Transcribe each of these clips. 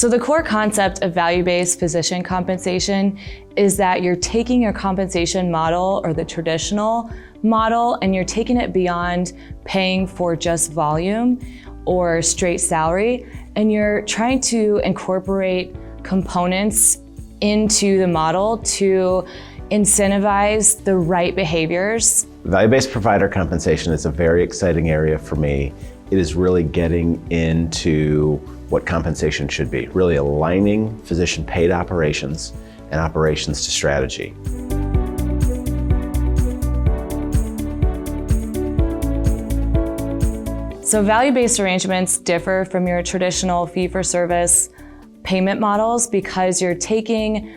So the core concept of value-based physician compensation is that you're taking your compensation model, or the traditional model, and you're taking it beyond paying for just volume or straight salary, and you're trying to incorporate components into the model to incentivize the right behaviors. Value-based provider compensation is a very exciting area for me. It is really getting into what compensation should be, really aligning physician-paid operations and operations to strategy. So value-based arrangements differ from your traditional fee-for-service payment models because you're taking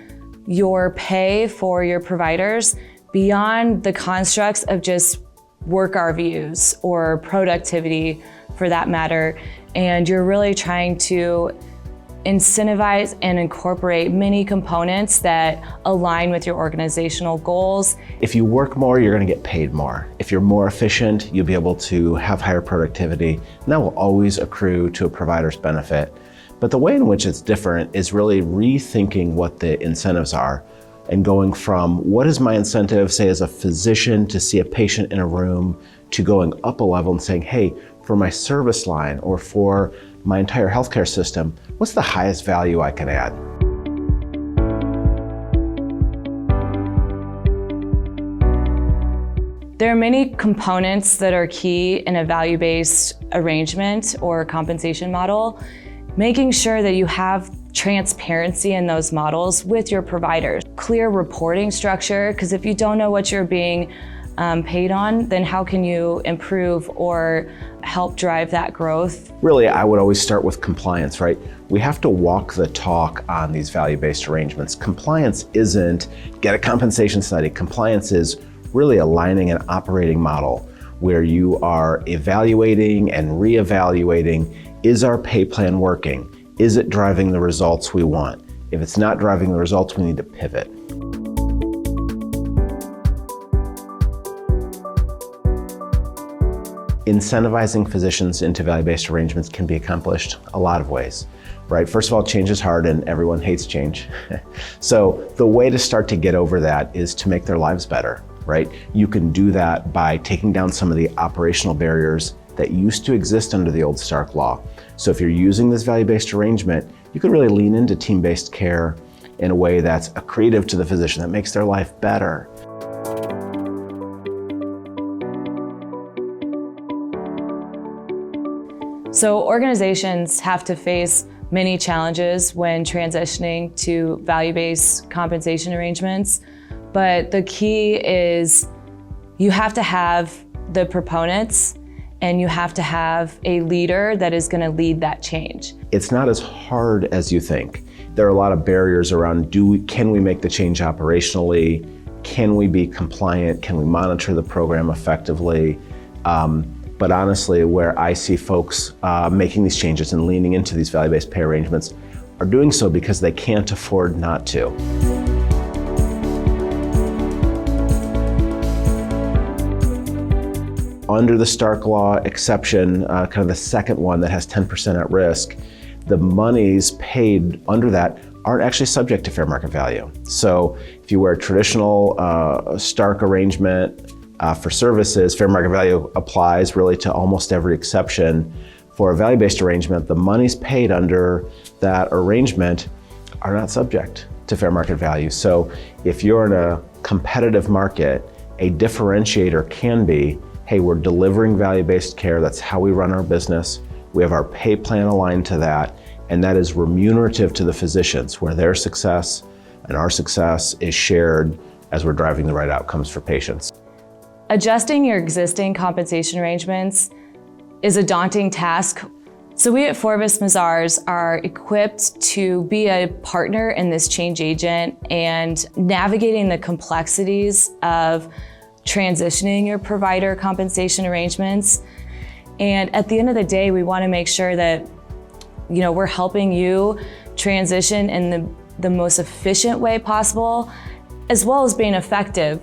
your pay for your providers beyond the constructs of just work RVUs or productivity for that matter. And you're really trying to incentivize and incorporate many components that align with your organizational goals. If you work more, you're going to get paid more. If you're more efficient, you'll be able to have higher productivity, and that will always accrue to a provider's benefit. But the way in which it's different is really rethinking what the incentives are and going from what is my incentive, say as a physician, to see a patient in a room, to going up a level and saying, hey, for my service line or for my entire healthcare system, what's the highest value I can add? There are many components that are key in a value-based arrangement or compensation model. Making sure that you have transparency in those models with your providers. Clear reporting structure, because if you don't know what you're being paid on, then how can you improve or help drive that growth? Really, I would always start with compliance, right? We have to walk the talk on these value-based arrangements. Compliance isn't get a compensation study. Compliance is really aligning an operating model where you are evaluating and reevaluating, is our pay plan working? Is it driving the results we want? If it's not driving the results, we need to pivot. Incentivizing physicians into value-based arrangements can be accomplished a lot of ways, right? First of all, change is hard and everyone hates change. So the way to start to get over that is to make their lives better, right? You can do that by taking down some of the operational barriers that used to exist under the old Stark law. So if you're using this value-based arrangement, you can really lean into team-based care in a way that's accretive to the physician, that makes their life better. So organizations have to face many challenges when transitioning to value-based compensation arrangements, but the key is you have to have the proponents and you have to have a leader that is going to lead that change. It's not as hard as you think. There are a lot of barriers around can we make the change operationally? Can we be compliant? Can we monitor the program effectively? But honestly, where I see folks making these changes and leaning into these value-based pay arrangements are doing so because they can't afford not to. Under the Stark Law exception, kind of the second one that has 10% at risk, the monies paid under that aren't actually subject to fair market value. So if you wear a traditional Stark arrangement for services, fair market value applies really to almost every exception. For a value-based arrangement, the monies paid under that arrangement are not subject to fair market value. So if you're in a competitive market, a differentiator can be, hey, we're delivering value-based care, that's how we run our business, we have our pay plan aligned to that, and that is remunerative to the physicians, where their success and our success is shared as we're driving the right outcomes for patients. Adjusting your existing compensation arrangements is a daunting task. So we at Forvis Mazars are equipped to be a partner in this change agent and navigating the complexities of transitioning your provider compensation arrangements. And at the end of the day, we want to make sure that we're helping you transition in the most efficient way possible, as well as being effective.